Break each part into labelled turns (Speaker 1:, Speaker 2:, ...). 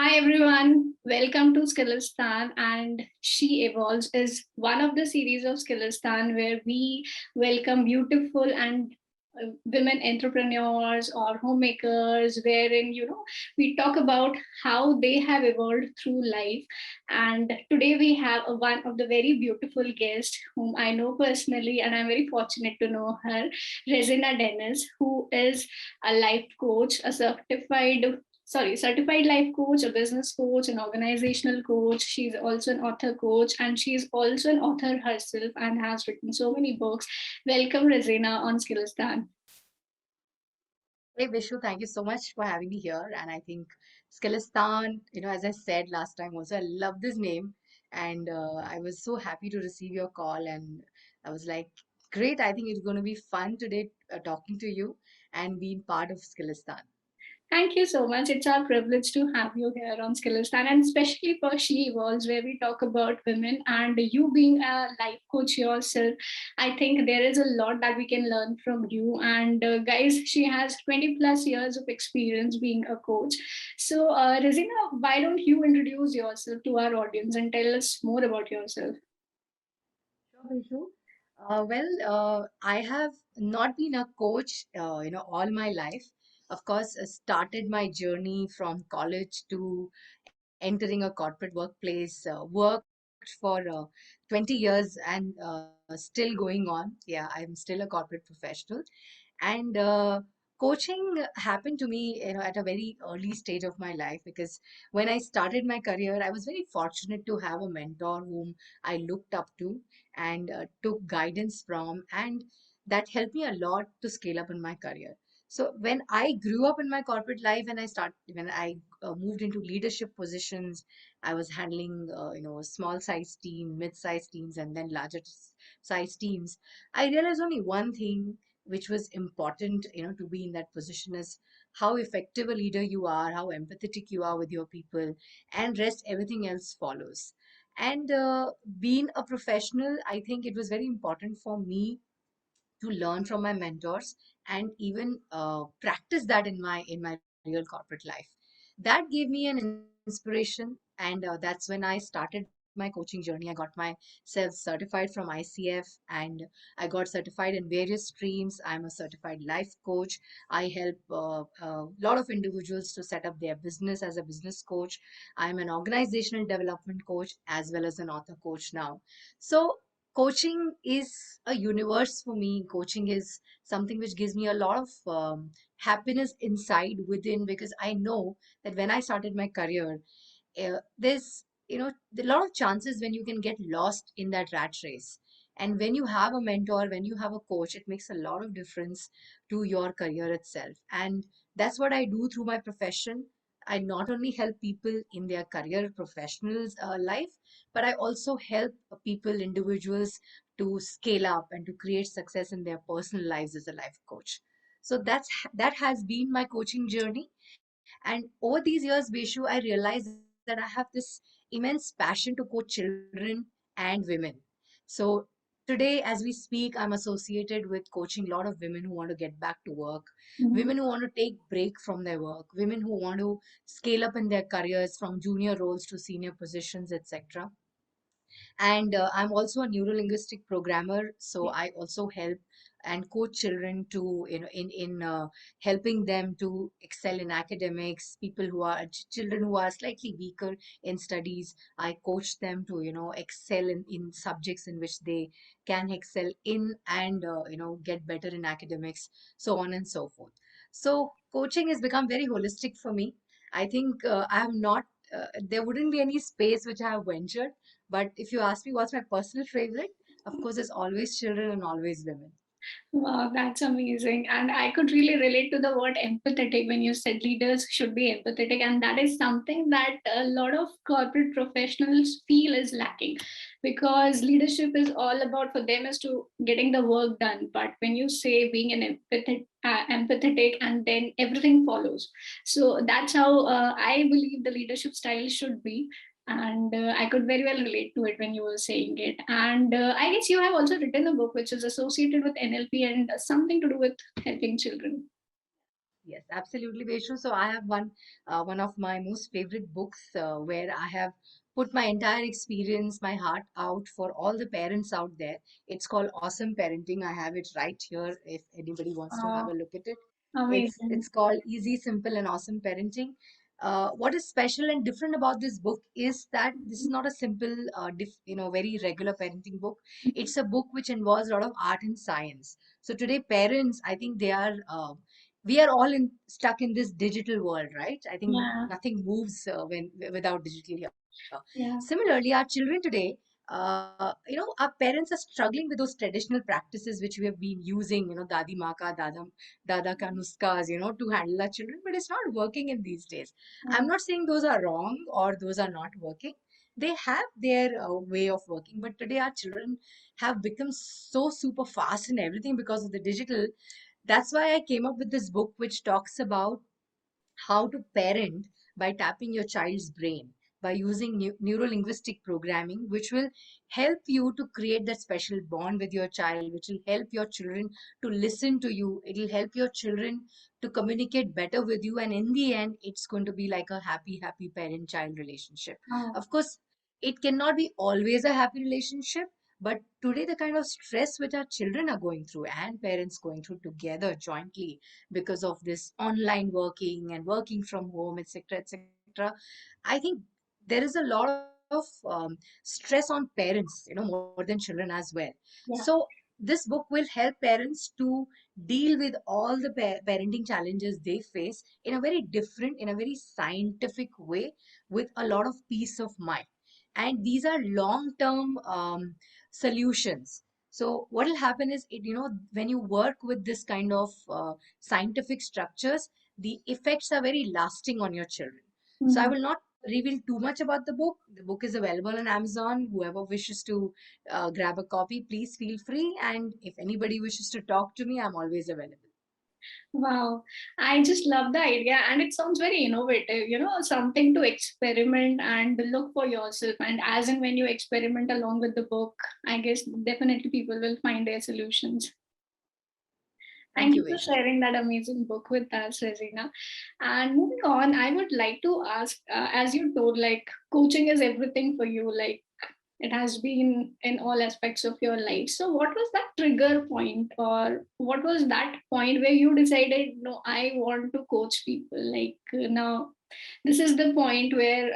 Speaker 1: Hi everyone, welcome to Skillistan, and She Evolves is one of the series of Skillistan where we welcome beautiful and women entrepreneurs or homemakers, wherein we talk about how they have evolved through life. And today we have one of the very beautiful guests whom I know personally, and I'm very fortunate to know her, Resina Dennis, who is a life coach, a certified life coach, a business coach, an organizational coach. She's also an author coach, and she's also an author herself and has written so many books. Welcome, Razina, on Skillistan.
Speaker 2: Hey Vishu, thank you so much for having me here. And I think Skilistan, as I said last time also, I love this name. And I was so happy to receive your call. And I was like, great, I think it's going to be fun today talking to you and being part of Skilistan.
Speaker 1: Thank you so much. It's our privilege to have you here on Skillistan, and especially for She Evolves, where we talk about women. And you being a life coach yourself, I think there is a lot that we can learn from you. And guys, she has 20 plus years of experience being a coach. So, Razina, why don't you introduce yourself to our audience and tell us more about yourself?
Speaker 2: Sure, Vishu. I have not been a coach, all my life. Of course, started my journey from college to entering a corporate workplace, worked for 20 years and still going on. Yeah, I'm still a corporate professional. And coaching happened to me, at a very early stage of my life because when I started my career, I was very fortunate to have a mentor whom I looked up to and took guidance from, and that helped me a lot to scale up in my career. So when I grew up in my corporate life and when I moved into leadership positions, I was handling, small size team, mid size teams, and then larger size teams. I realized only one thing which was important, to be in that position is how effective a leader you are, how empathetic you are with your people, and rest everything else follows. And being a professional, I think it was very important for me to learn from my mentors and even practice that in my real corporate life. That gave me an inspiration, and that's when I started my coaching journey. I got myself certified from ICF, and I got certified in various streams. I'm a certified life coach. I help a lot of individuals to set up their business as a business coach. I'm an organizational development coach as well as an author coach now. So coaching is a universe for me. Coaching is something which gives me a lot of happiness inside within, because I know that when I started my career, there's a lot of chances when you can get lost in that rat race. And when you have a mentor, when you have a coach, it makes a lot of difference to your career itself. And that's what I do through my profession. I not only help people in their career professionals life, but I also help people, individuals, to scale up and to create success in their personal lives as a life coach. So that has been my coaching journey. And over these years, Beshu, I realized that I have this immense passion to coach children and women. So today, as we speak, I'm associated with coaching a lot of women who want to get back to work, women who want to take break from their work, women who want to scale up in their careers from junior roles to senior positions, etc. And I'm also a neurolinguistic programmer, so I also help and coach children to, in helping them to excel in academics. People who are children who are slightly weaker in studies, I coach them to, excel in subjects in which they can excel in, and get better in academics, so on and so forth. So coaching has become very holistic for me. I think I am not there wouldn't be any space which I have ventured. But if you ask me what's my personal favorite, of course, it's always children and always women.
Speaker 1: Wow, that's amazing. And I could really relate to the word empathetic when you said leaders should be empathetic. And that is something that a lot of corporate professionals feel is lacking, because leadership is all about for them is to getting the work done. But when you say being an empathetic, and then everything follows. So that's how I believe the leadership style should be. And I could very well relate to it when you were saying it. And I guess you have also written a book which is associated with NLP and something to do with helping children.
Speaker 2: Yes, absolutely, Beshu. So I have one of my most favorite books where I have put my entire experience, my heart out for all the parents out there. It's called Awesome Parenting. I have it right here if anybody wants to have
Speaker 1: Oh,
Speaker 2: a look at it.
Speaker 1: amazing.
Speaker 2: It's called Easy, Simple, and Awesome Parenting. What is special and different about this book is that this is not a simple, very regular parenting book. It's a book which involves a lot of art and science. So today, parents, I think we are all stuck in this digital world, right? I think
Speaker 1: Yeah,
Speaker 2: nothing moves without digital here.
Speaker 1: yeah,
Speaker 2: Similarly, our children today, our parents are struggling with those traditional practices which we have been using, dadi maa ka, dada ka nuskas, to handle our children, but it's not working in these days. I'm
Speaker 1: yeah,
Speaker 2: not saying those are wrong or those are not working. They have their way of working, but today our children have become so super fast in everything because of the digital. That's why I came up with this book, which talks about how to parent by tapping your child's brain by using neuro-linguistic programming, which will help you to create that special bond with your child, which will help your children to listen to you. It will help your children to communicate better with you. And in the end, it's going to be like a happy, happy parent-child relationship.
Speaker 1: oh,
Speaker 2: Of course, it cannot be always a happy relationship, but today, the kind of stress which our children are going through and parents going through together jointly because of this online working and working from home, etc., etc. I think there is a lot of stress on parents, more than children as well.
Speaker 1: yeah.
Speaker 2: So this book will help parents to deal with all the parenting challenges they face in a very different, in a very scientific way, with a lot of peace of mind. And these are long-term solutions. So what will happen is, when you work with this kind of scientific structures, the effects are very lasting on your children. So I
Speaker 1: Hmm.
Speaker 2: will not reveal too much about the book. The book is available on Amazon. Whoever wishes to grab a copy, please feel free. And if anybody wishes to talk to me, I'm always available.
Speaker 1: Wow, I just love the idea, and it sounds very innovative, something to experiment and look for yourself. And as and when you experiment along with the book, I guess definitely people will find their solutions.
Speaker 2: Thank
Speaker 1: Thank
Speaker 2: you,
Speaker 1: you for
Speaker 2: Vaishnav.
Speaker 1: sharing that amazing book with us, Rosina. And moving on, I would like to ask, as you told, like coaching is everything for you, like it has been in all aspects of your life. So, what was that trigger point, or what was that point where you decided, no, I want to coach people? Like now, this is the point where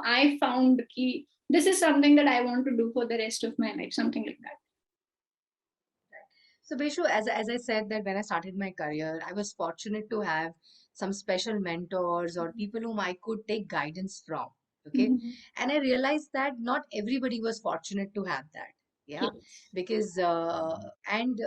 Speaker 1: I found key. This is something that I want to do for the rest of my life, something like that.
Speaker 2: So, Beshu, as I said that when I started my career, I was fortunate to have some special mentors or people whom I could take guidance from. Okay.
Speaker 1: Mhm.
Speaker 2: And I realized that not everybody was fortunate to have that. Yeah.
Speaker 1: Yes.
Speaker 2: Because, and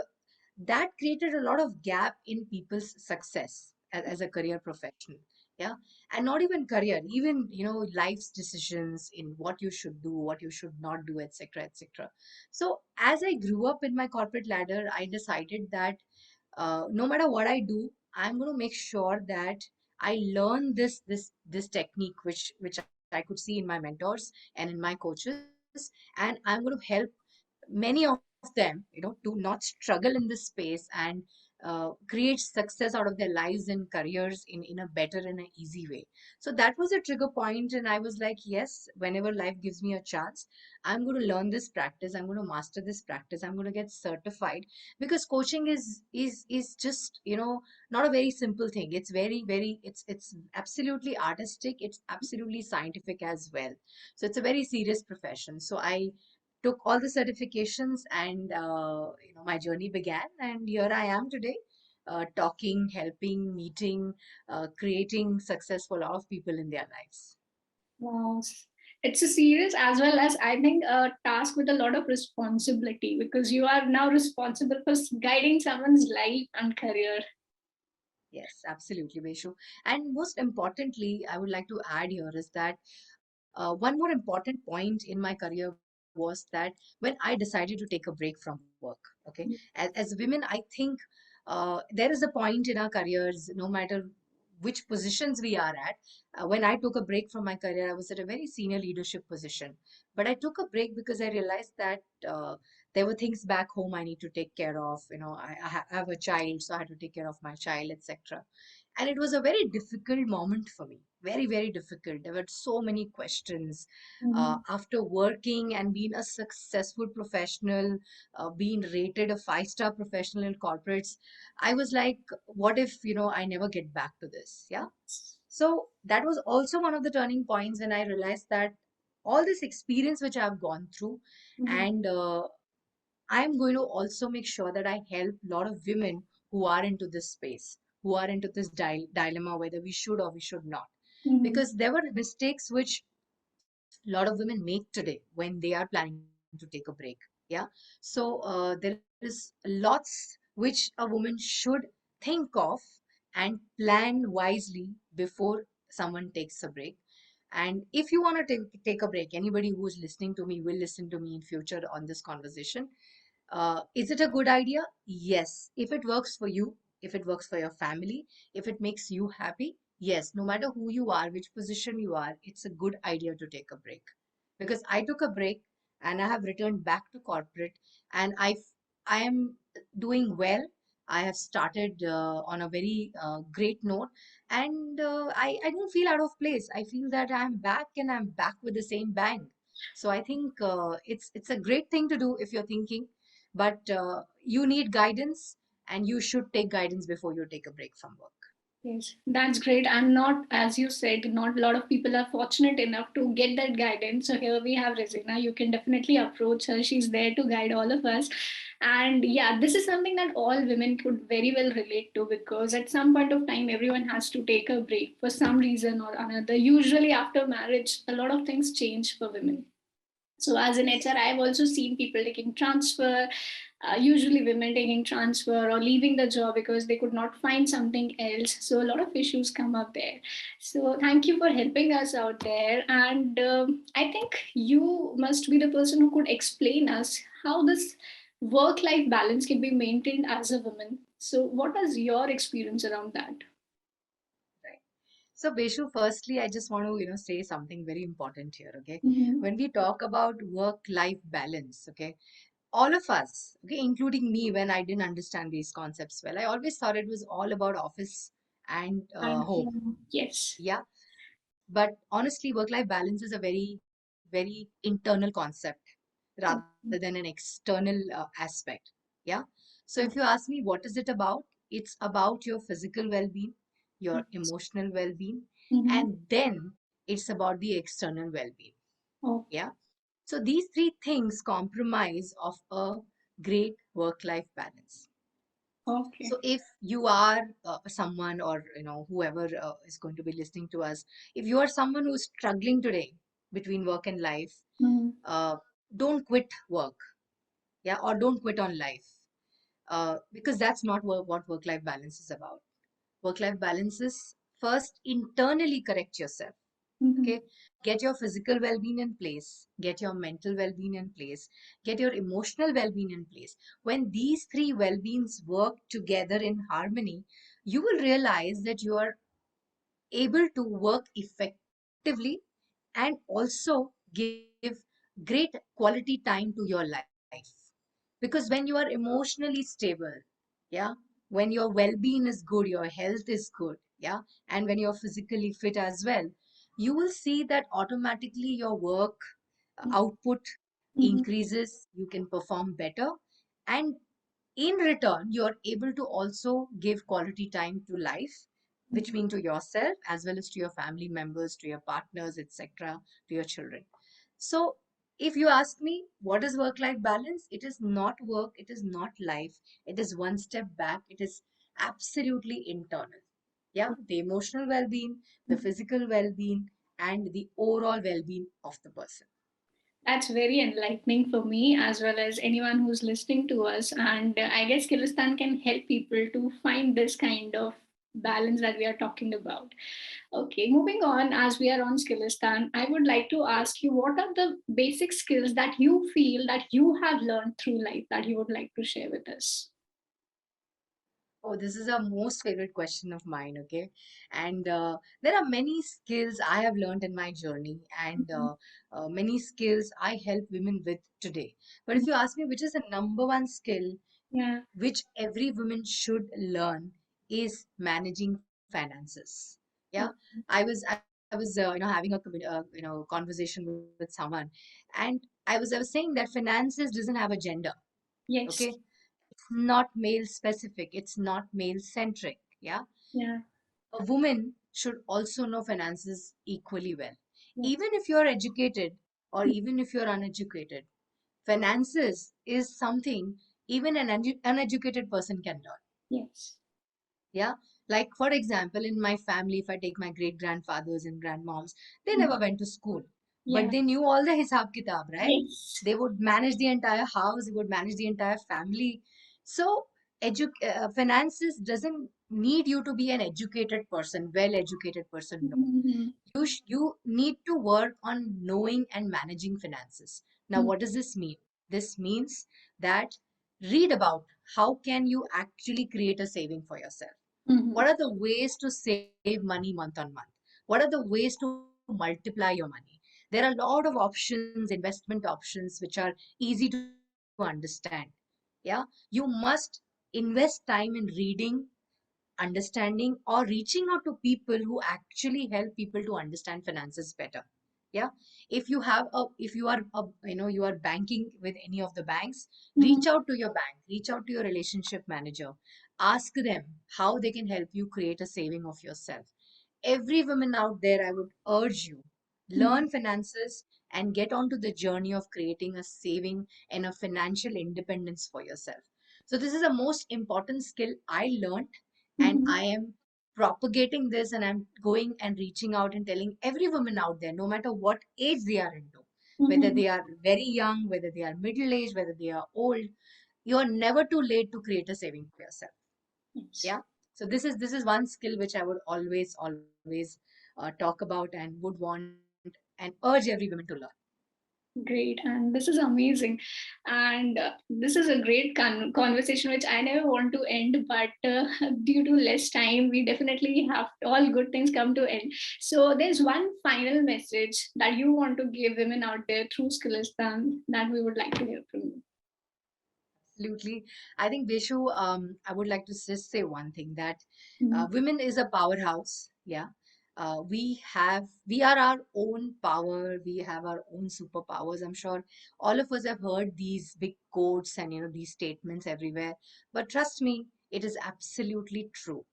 Speaker 2: that created a lot of gap in people's success as a career professional. Yeah. And not even career, even, life's decisions in what you should do, what you should not do, etc., etc. So as I grew up in my corporate ladder, I decided that no matter what I do, I'm going to make sure that I learn this technique which I could see in my mentors and in my coaches, and I'm going to help many of them, to not struggle in this space and create success out of their lives and careers in a better and an easy way. So that was a trigger point, and I was like, yes, whenever life gives me a chance, I'm going to learn this practice. I'm going to master this practice. I'm going to get certified, because coaching is just, not a very simple thing. It's very, very, it's absolutely artistic. It's absolutely scientific as well. So it's a very serious profession. So I took all the certifications, and my journey began, and here I am today, talking, helping, meeting, creating success for a lot of people in their lives.
Speaker 1: Wow. It's a serious as well as I think a task with a lot of responsibility because you are now responsible for guiding someone's life and career.
Speaker 2: Yes, absolutely, Veshu. And most importantly, I would like to add here is that one more important point in my career was that when I decided to take a break from work, okay, as women, I think there is a point in our careers, no matter which positions we are at. When I took a break from my career, I was at a very senior leadership position. But I took a break because I realized that there were things back home I need to take care of. I have a child, so I had to take care of my child, etc. And it was a very difficult moment for me, very, very difficult. There were so many questions.
Speaker 1: Mhm.
Speaker 2: After working and being a successful professional, being rated a five-star professional in corporates, I was like, what if, I never get back to this? Yeah. So that was also one of the turning points when I realized that all this experience which I've gone through,
Speaker 1: Mhm.
Speaker 2: and I'm going to also make sure that I help a lot of women who are into this space, who are into this dilemma whether we should or we should not.
Speaker 1: Mhm.
Speaker 2: Because there were mistakes which a lot of women make today when they are planning to take a break. Yeah. So there is lots which a woman should think of and plan wisely before someone takes a break. And if you want to take a break, anybody who's listening to me will listen to me in future on this conversation. Is it a good idea? Yes. If it works for you, if it works for your family, if it makes you happy, yes. No matter who you are, which position you are, it's a good idea to take a break. Because I took a break and I have returned back to corporate, and I am doing well. I have started on a very great note, and I don't feel out of place. I feel that I'm back and I'm back with the same bang. So I think it's a great thing to do if you're thinking, but you need guidance, and you should take guidance before you take a break from work.
Speaker 1: Yes, that's great. I'm not, as you said, not a lot of people are fortunate enough to get that guidance. So here we have Resina. You can definitely approach her. She's there to guide all of us. And yeah, this is something that all women could very well relate to, because at some point of time, everyone has to take a break for some reason or another. Usually after marriage, a lot of things change for women. So as an HR, I've also seen people taking transfer, usually women taking transfer or leaving the job because they could not find something else. So a lot of issues come up there. So thank you for helping us out there. And I think you must be the person who could explain us how this work-life balance can be maintained as a woman. So what is your experience around that?
Speaker 2: Right. So, Beshu, firstly, I just want to, say something very important here, okay?
Speaker 1: Mm-hmm.
Speaker 2: When we talk about work-life balance, okay, all of us, okay, including me, when I didn't understand these concepts well, I always thought it was all about office and
Speaker 1: And
Speaker 2: home.
Speaker 1: yes.
Speaker 2: Yeah. But honestly, work-life balance is a very, very internal concept rather than an external aspect. Yeah. So if you ask me, what is it about? It's about your physical well-being, your emotional well-being,
Speaker 1: Mm-hmm.
Speaker 2: and then it's about the external well-being.
Speaker 1: Oh,
Speaker 2: Yeah. So these three things compromise of a great work-life balance.
Speaker 1: okay.
Speaker 2: So if you are someone, or whoever is going to be listening to us, if you are someone who's struggling today between work and life,
Speaker 1: Mm-hmm.
Speaker 2: uh, don't quit work. Yeah. Or don't quit on life, because that's not what work life balance is about. Work life balance is first internally correct yourself.
Speaker 1: Mm-hmm.
Speaker 2: Okay. Get your physical well-being in place, get your mental well-being in place, get your emotional well-being in place. When these three well-beings work together in harmony, you will realize that you are able to work effectively and also give great quality time to your life. Because when you are emotionally stable, yeah, when your well-being is good, your health is good, yeah, and when you're physically fit as well, you will see that automatically your work output
Speaker 1: Mm-hmm.
Speaker 2: increases, you can perform better, and in return you're able to also give quality time to life, which mean to yourself as well as to your family members, to your partners, etc., to your children. So if you ask me what is work life balance, it is not work, it is not life, it is one step back, it is absolutely internal. Yeah, the emotional well-being, the physical well-being, and the overall well-being of the person.
Speaker 1: That's very enlightening for me as well as anyone who's listening to us. And I guess Kilistan can help people to find this kind of balance that we are talking about. Okay, moving on, as we are on Skillistan, I would like to ask you, what are the basic skills that you feel that you have learned through life that you would like to share with us?
Speaker 2: Oh, this is a most favorite question of mine, okay? And there are many skills I have learned in my journey, and many skills I help women with today. But if you ask me which is the number one skill
Speaker 1: Yeah.
Speaker 2: which every woman should learn, is managing finances. Yeah, I was having a conversation with someone, and I was saying that finances doesn't have a gender.
Speaker 1: Yes.
Speaker 2: Okay, it's not male specific. It's not male centric. Yeah,
Speaker 1: Yeah.
Speaker 2: a woman should also know finances equally well.
Speaker 1: Yes.
Speaker 2: Even if you're educated or even if you're uneducated, finances is something even an uneducated person can learn.
Speaker 1: Yes.
Speaker 2: Yeah. Like, for example, in my family, if I take my great grandfathers and grandmoms, they
Speaker 1: Mm.
Speaker 2: never went to school, but
Speaker 1: Yeah.
Speaker 2: they knew all the hisab kitab, right?
Speaker 1: Yes.
Speaker 2: They would manage the entire house, they would manage the entire family. So, finances doesn't need you to be an educated person, well educated person. No,
Speaker 1: Mhm.
Speaker 2: you need to work on knowing and managing finances. Now,
Speaker 1: Mm.
Speaker 2: what does this mean? This means that read about how can you actually create a saving for yourself.
Speaker 1: Mhm.
Speaker 2: What are the ways to save money month on month? What are the ways to multiply your money? There are a lot of options, investment options, which are easy to understand. Yeah, you must invest time in reading, understanding, or reaching out to people who actually help people to understand finances better. Yeah, if you are you are banking with any of the banks,
Speaker 1: Mhm.
Speaker 2: reach out to your bank, reach out to your relationship manager, ask them how they can help you create a saving of yourself. Every woman out there, I would urge you,
Speaker 1: Mhm.
Speaker 2: learn finances and get onto the journey of creating a saving and a financial independence for yourself. So this is the most important skill I learned, and
Speaker 1: Mhm.
Speaker 2: I am propagating this, and I'm going and reaching out and telling every woman out there, no matter what age they are into, whether
Speaker 1: Mhm.
Speaker 2: they are very young, whether they are middle aged, whether they are old, you're never too late to create a saving for yourself.
Speaker 1: Yes.
Speaker 2: Yeah. So this is one skill which I would always talk about and would want and urge every woman to learn.
Speaker 1: Great, and this is amazing, and this is a great conversation which I never want to end, but due to less time, we definitely have all good things come to end. So, there's one final message that you want to give women out there through Skillistan that we would like to hear from you.
Speaker 2: Absolutely. I think Beshu, I would like to just say one thing, that
Speaker 1: Mhm.
Speaker 2: women is a powerhouse. Yeah. We are our own power. We have our own superpowers. I'm sure all of us have heard these big quotes and these statements everywhere. But trust me, it is absolutely true.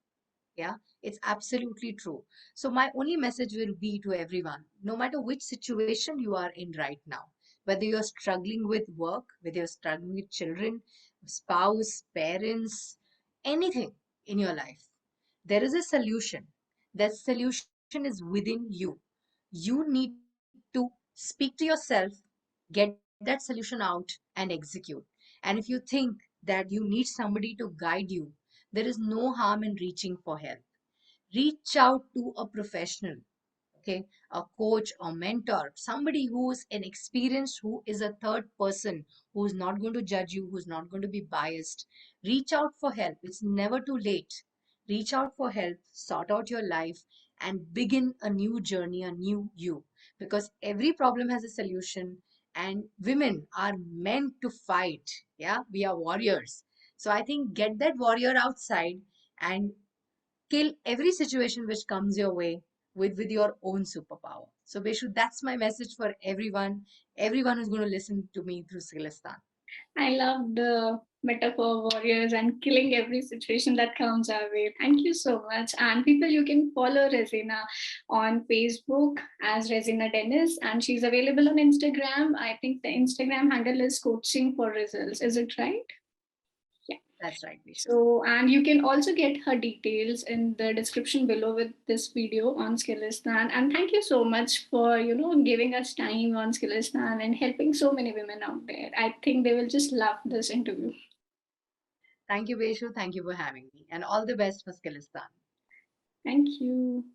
Speaker 2: Yeah, it's absolutely true. So my only message will be to everyone, no matter which situation you are in right now, whether you're struggling with work, whether you're struggling with children, spouse, parents, anything in your life, there is a solution. That solution is within you. You need to speak to yourself, get that solution out, and execute. And if you think that you need somebody to guide you, there is no harm in reaching for help. Reach out to a professional, okay, a coach or mentor, somebody who's an experienced, who is a third person, who's not going to judge you, who's not going to be biased. Reach out for help. It's never too late. Reach out for help, sort out your life, and begin a new journey, a new you, because every problem has a solution, and women are meant to fight. Yeah, we are warriors. So I think get that warrior outside and kill every situation which comes your way with your own superpower. So Beshu, that's my message for everyone who's going to listen to me through Silistan.
Speaker 1: I love the metaphor warriors and killing every situation that comes our way. Thank you so much. And people, you can follow Resina on Facebook as Resina Dennis, and she's available on Instagram. I think the Instagram handle is Coaching for Results. Is it right? Yeah.
Speaker 2: That's right, Beshu.
Speaker 1: So, and you can also get her details in the description below with this video on Skillistan. And thank you so much for, giving us time on Skillistan and helping so many women out there. I think they will just love this interview.
Speaker 2: Thank you, Beshu. Thank you for having me, and all the best for Skilistan.
Speaker 1: Thank you.